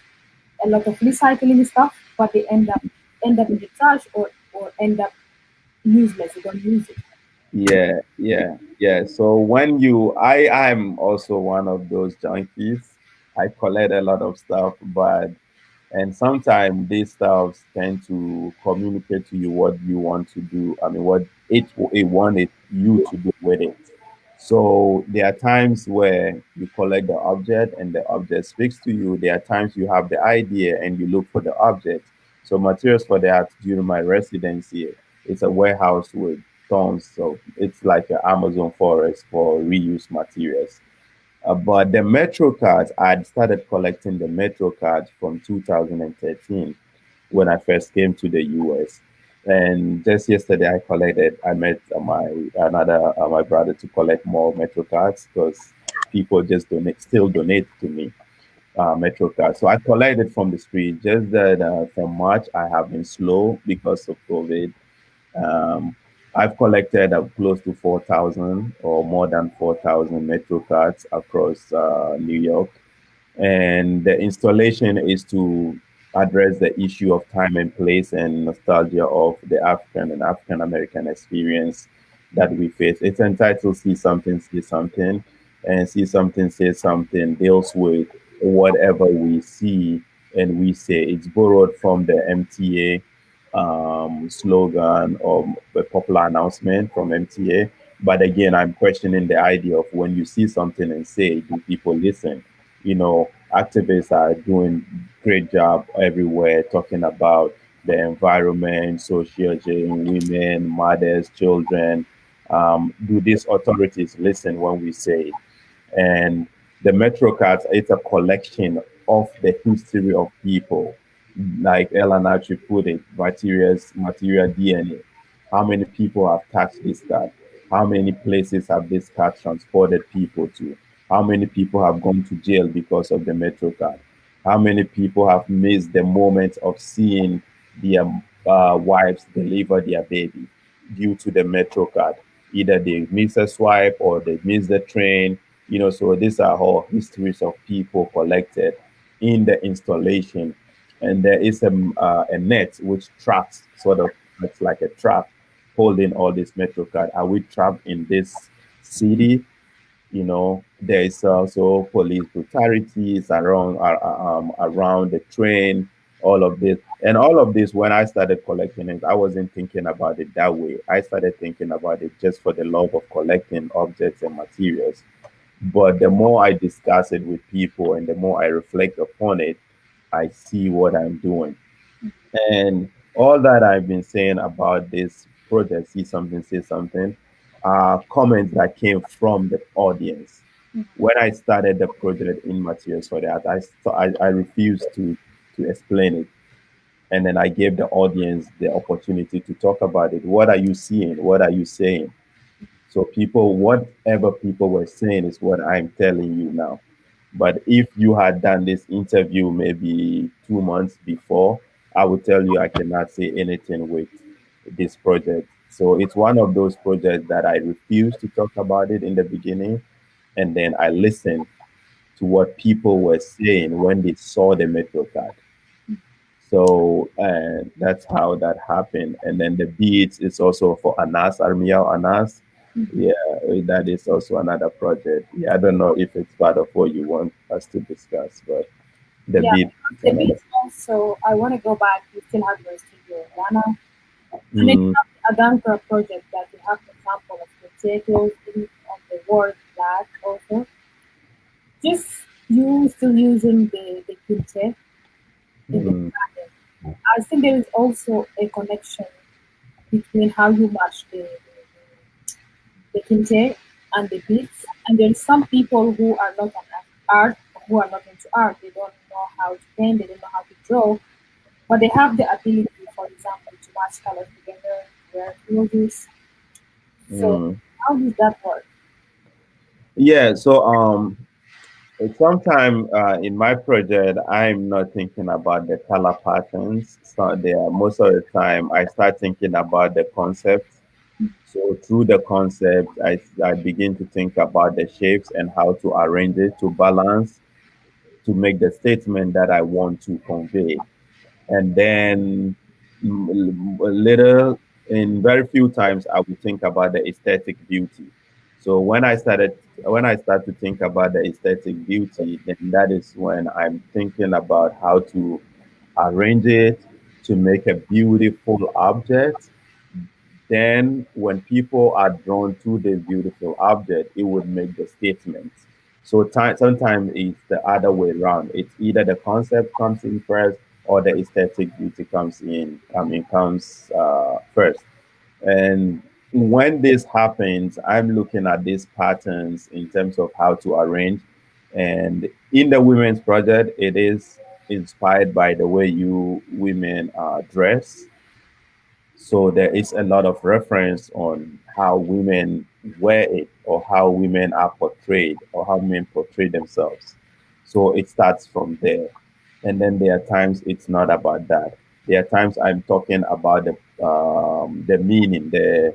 a lot of recycling stuff, but they end up in the trash or end up useless. You don't use it. Yeah. So when I'm also one of those junkies. I collect a lot of stuff, but and sometimes these stuffs tend to communicate to you what you want to do. I mean, what it wanted you to do with it. So there are times where you collect the object and the object speaks to you. There are times you have the idea and you look for the object. So materials for that during my residency, it's a warehouse with tons. So it's like an Amazon forest for reuse materials. But the Metro cards, I'd started collecting the Metro cards from 2013 when I first came to the US. And just yesterday, I met my brother to collect more Metro cards, because people just still donate to me Metro cards. So I collected from the street. Just that from March, I have been slow because of COVID. um, I've collected close to 4,000 or more than 4,000 Metro cards across New York. And the installation is to address the issue of time and place and nostalgia of the African and African American experience that we face. It's entitled See Something, Say Something, and See Something, Say Something deals with whatever we see and we say. It's borrowed from the MTA slogan or a popular announcement from MTA. But again, I'm questioning the idea of when you see something and say, do people listen? Activists are doing great job everywhere talking about the environment, social change, women, mothers, children. Do these authorities listen when we say it? And the Metro Cards, it's a collection of the history of people, like Ellen actually put it, material DNA. How many people have touched this card? How many places have this card transported people to? How many people have gone to jail because of the Metro card? How many people have missed the moment of seeing their wives deliver their baby due to the Metro card? Either they miss a swipe or they miss the train. So these are all histories of people collected in the installation. And there is a net which traps, sort of, it's like a trap holding all this Metro card. Are we trapped in this city? There is also police brutalities around the train, all of this. And all of this, when I started collecting it, I wasn't thinking about it that way. I started thinking about it just for the love of collecting objects and materials. But the more I discuss it with people and the more I reflect upon it, I see what I'm doing. And all that I've been saying about this project, See Something, Say Something, are comments that came from the audience. When I started the project in Materials for that, I refused to explain it. And then I gave the audience the opportunity to talk about it. What are you seeing? What are you saying? So whatever people were saying is what I'm telling you now. But if you had done this interview maybe 2 months before, I would tell you I cannot say anything with this project. So it's one of those projects that I refused to talk about it in the beginning, and then I listened to what people were saying when they saw the Metro card. So that's how that happened. And then the beats is also for Anas, Armiel Anas. Yeah, that is also another project. Yeah, I don't know if it's part of what you want us to discuss, but the Yeah, beat is the another. beats also, I want to go back. You still have your studio in Ghana. And then you Mm, have a Danka project that you have the sample of potatoes in on the word black also. Just you still using the kinte in the mm, pattern. I think there is also a connection between how you match the kinte and the beats. And there is some people who are not an art, who are not into art. They don't know how to paint, they don't know how to draw, but they have the ability, for example, to match colors together, wear clothes. So mm. how does that work? Yeah, so sometime in my project, I'm not thinking about the color patterns. So there, most of the time, I start thinking about the concept. So through the concept, I begin to think about the shapes and how to arrange it to balance to make the statement that I want to convey. And then little, in very few times, I would think about the aesthetic beauty. So when I start to think about the aesthetic beauty, then that is when I'm thinking about how to arrange it to make a beautiful object. Then, when people are drawn to this beautiful object, it would make the statement. So sometimes it's the other way around. It's either the concept comes in first or the aesthetic beauty comes in. Comes first. And when this happens, I'm looking at these patterns in terms of how to arrange. And in the women's project, it is inspired by the way you women dress, so there is a lot of reference on how women wear it or how women are portrayed or how men portray themselves. So it starts from there. And then there are times it's not about that. There are times I'm talking about the meaning, the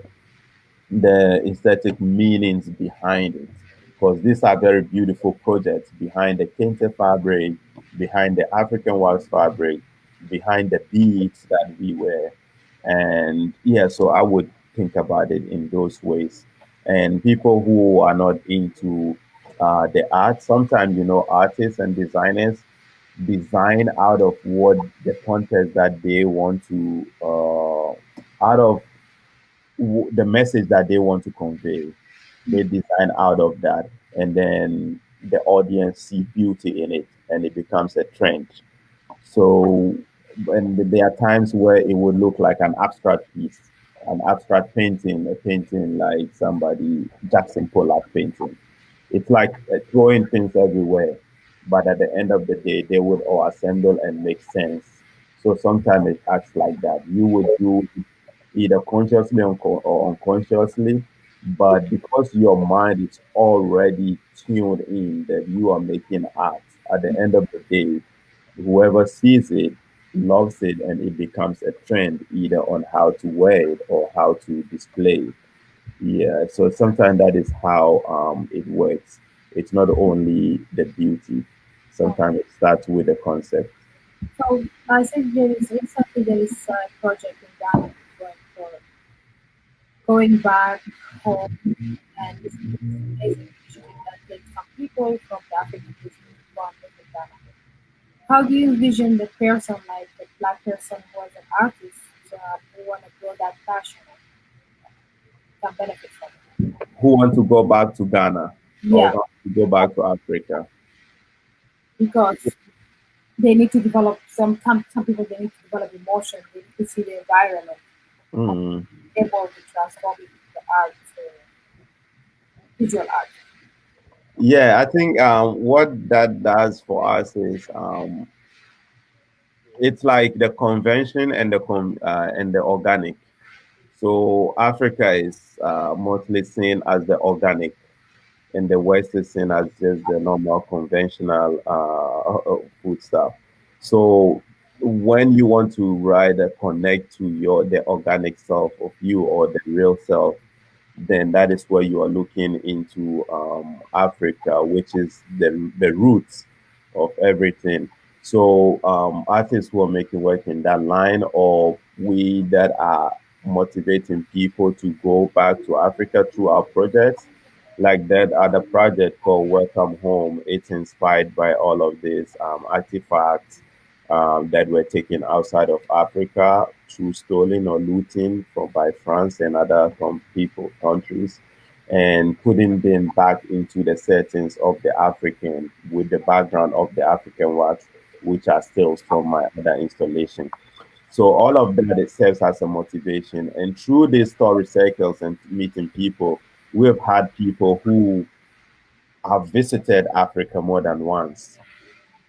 aesthetic meanings behind it. because these are very beautiful projects behind the Kente fabric, behind the African wax fabric, behind the beads that we wear. And yeah, so I would think about it in those ways. And people who are not into the art, sometimes, artists and designers design out of what the context that they want to, out of the message that they want to convey. They design out of that, and then the audience see beauty in it, and it becomes a trend. So, and there are times where it would look like an abstract piece, an abstract painting, a painting like somebody Jackson Pollock painting. It's like throwing things everywhere, but at the end of the day, they would all assemble and make sense. So sometimes it acts like that. You would do either consciously or unconsciously, but because your mind is already tuned in that you are making art, at the end of the day, whoever sees it loves it, and it becomes a trend either on how to wear it or how to display it. Yeah, so sometimes that is how it works. It's not only the beauty. Oh, Sometimes it starts with the concept. so I think there is recently there is a project in Ghana going for going back home, and this is an amazing initiative that takes some people from the African district to go and live in Ghana. How do you envision the person, like the black person who is an artist, who want to grow that passion, can benefit from it? Who want to go back to Ghana or Yeah, want to go back to Africa? because they need to develop some people they need to develop emotion. They need to see the environment and Mm. be able to transform it into art, visual art. Yeah, I think what that does for us is it's like the convention and the organic. So Africa is mostly seen as the organic, and the West is seen as just the normal conventional food stuff. So when you want to rather connect to the organic self of you or the real self, then that is where you are looking into Africa, which is the roots of everything. So artists who are making work in that line, or we that are motivating people to go back to Africa through our projects, like that other project called Welcome Home. It's inspired by all of these artifacts that were taken outside of Africa through stolen or looting from by France and other countries, and putting them back into the settings of the African with the background of the African wax, which are still from my other installation. So all of that it serves as a motivation, and through these story circles and meeting people, we have had people who have visited Africa more than once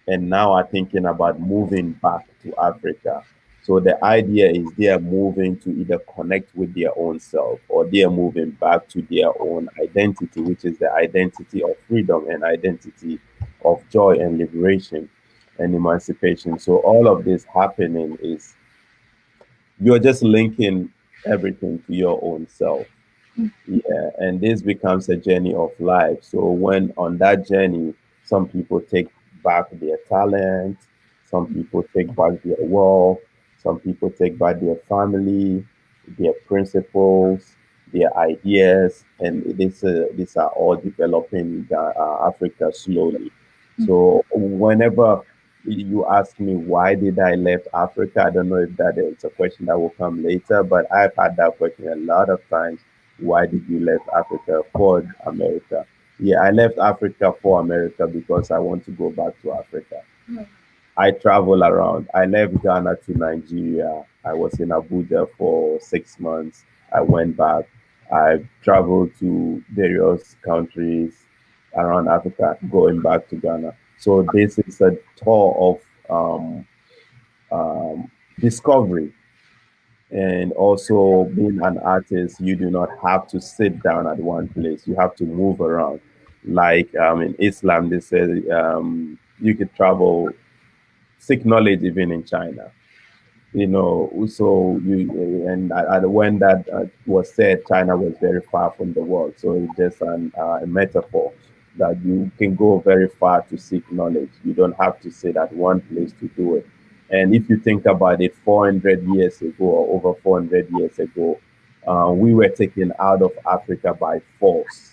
and now are thinking about moving back to Africa. So the idea is they are moving to either connect with their own self, or they are moving back to their own identity, which is the identity of freedom and identity of joy and liberation and emancipation. So all of this happening is you're just linking everything to your own self. Yeah, and this becomes a journey of life. So when on that journey, some people take back their talent, some people take back their wealth, some people take back their family, their principles, their ideas, and these are all developing Africa slowly. So whenever you ask me why did I left Africa, I don't know if that is a question that will come later, but I've had that question a lot of times. Why did you left Africa for America? Yeah, I left Africa for America because I want to go back to Africa. Mm. I travel around. I left Ghana to Nigeria. I was in Abuja for 6 months. I went back. I traveled to various countries around Africa, going back to Ghana. So this is a tour of discovery. And also, being an artist, you do not have to sit down at one place. You have to move around. Like in Islam, they say you could travel, seek knowledge even in China. So and when that was said, China was very far from the world. So it's just a metaphor. that you can go very far to seek knowledge. You don't have to sit at one place to do it. And if you think about it, 400 years ago or over 400 years ago, we were taken out of Africa by force.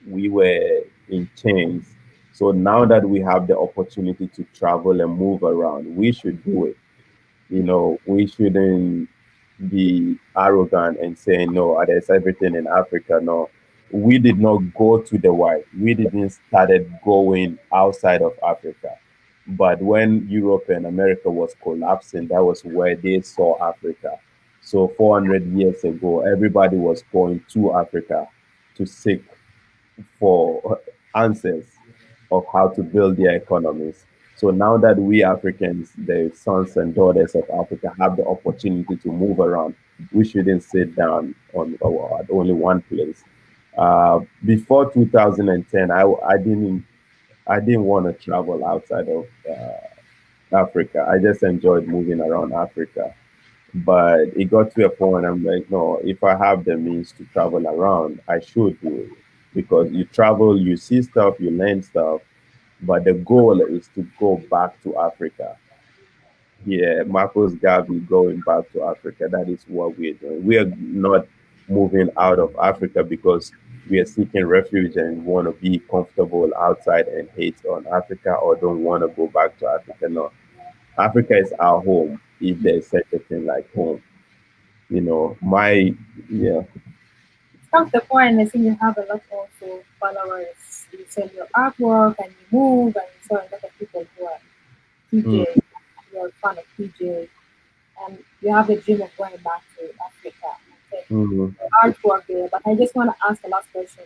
We were in chains. So now that we have the opportunity to travel and move around, we should do it. We shouldn't be arrogant and saying, no, there's everything in Africa. No, we did not go to the white. We didn't started going outside of Africa. But when Europe and America was collapsing, that was where they saw Africa. So 400 years ago, everybody was going to Africa to seek for answers of how to build their economies. So now that we Africans, the sons and daughters of Africa, have the opportunity to move around, we shouldn't sit down at only one place. Before 2010, I didn't want to travel outside of Africa. I just enjoyed moving around Africa. But it got to a point I'm like, no, if I have the means to travel around, I should do it. Because you travel, you see stuff, you learn stuff, but the goal is to go back to Africa. Yeah, Marcos Garvey going back to Africa. That is what we're doing. We are not moving out of Africa because we are seeking refuge and want to be comfortable outside and hate on Africa or don't want to go back to Africa. No, Africa is our home if there's such a thing like home. My yeah. From the point, I think you have a lot also followers. You sell your artwork and you move, and you saw a lot of people who are Mm, TJ. You're a fan of TJ, and you have a dream of going back to Africa and take mm. your artwork there. But I just want to ask the last question: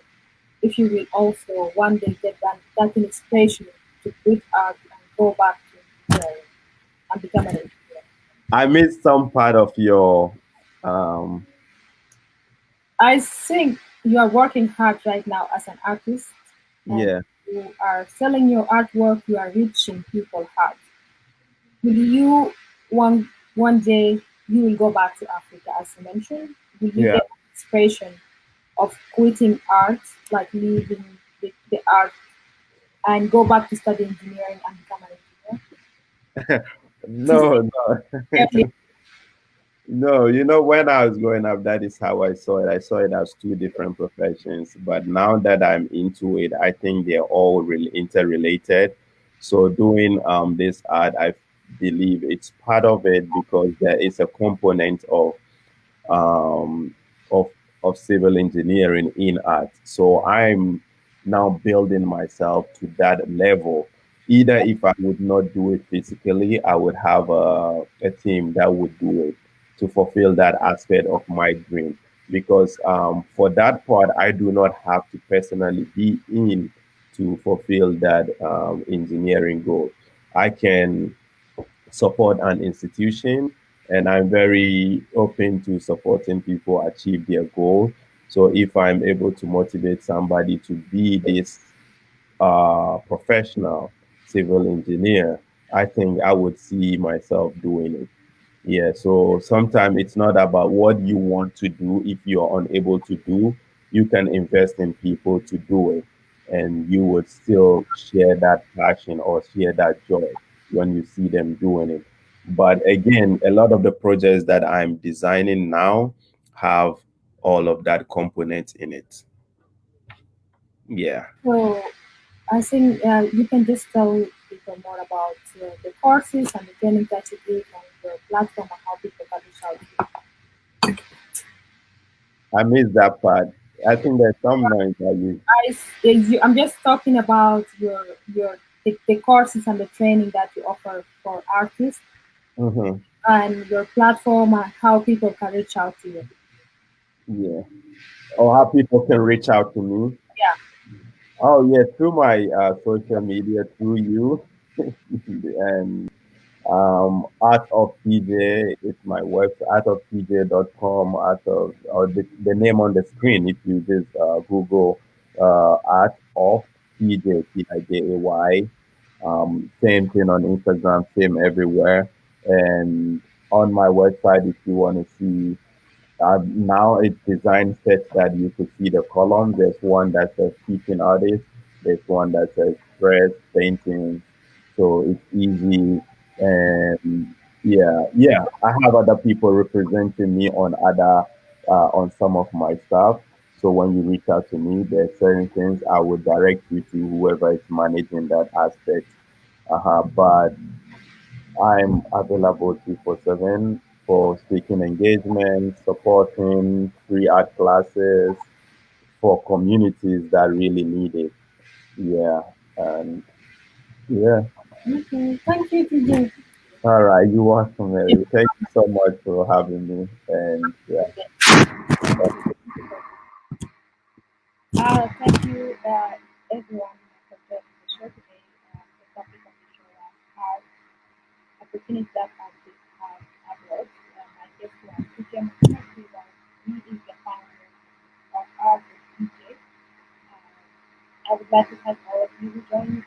if you will also one day get that inspiration to quit art and go back to engineering and become an engineer. I missed some part of your um I think you are working hard right now as an artist, and yeah. you are selling your artwork. You are reaching people hard. Will you one day you will go back to Africa as you mentioned? Will you Yeah. get inspiration of quitting art, like leaving the art and go back to study engineering and become an engineer? Is No, no. it No, when I was growing up, that is how I saw it. I saw it as two different professions. But now that I'm into it, I think they're all really interrelated. So doing this art, I believe it's part of it because there is a component um, of of civil engineering in art. So I'm now building myself to that level. Either if I would not do it physically, I would have a team that would do it to fulfill that aspect of my dream. Because for that part, I do not have to personally be in to fulfill that engineering goal. I can support an institution, and I'm very open to supporting people achieve their goal. So if I'm able to motivate somebody to be this professional civil engineer, I think I would see myself doing it. Yeah, so sometimes it's not about what you want to do. If you're unable to do, you can invest in people to do it, and you would still share that passion or share that joy when you see them doing it. But again, a lot of the projects that I'm designing now have all of that component in it. Yeah. so? I think you can just tell people more about the courses and the training that you give and your platform and how people can reach out to you. I missed that part. I think there's some noise that you. I'm just talking about the courses and the training that you offer for artists Mhm. and your platform and how people can reach out to you. Yeah. Or how people can reach out to me. Yeah. Oh yeah, through my social media, through you, and Art of TJ is my website, artoftj.com, or the name on the screen. If you just Google Art of TJ, Tijay. Same thing on Instagram, same everywhere, and on my website if you want to see. Now it's designed such that you could see the columns. There's one that says teaching artist. There's one that says press painting, so it's easy. And yeah, I have other people representing me on other on some of my stuff. So when you reach out to me, there's certain things I would direct you to whoever is managing that aspect. But I'm available 247 for speaking engagements, supporting free art classes for communities that really need it. Yeah. And yeah. Okay, thank you, TJ. All right. You're welcome, Mary. Thank you so much for having me. And yeah. Thank you, everyone, for joining the show today. The topic of the show was how opportunities that have abroad. My guest was Tijay Mohammed. He is the founder of Art with DJ. I would like to thank all of you who joined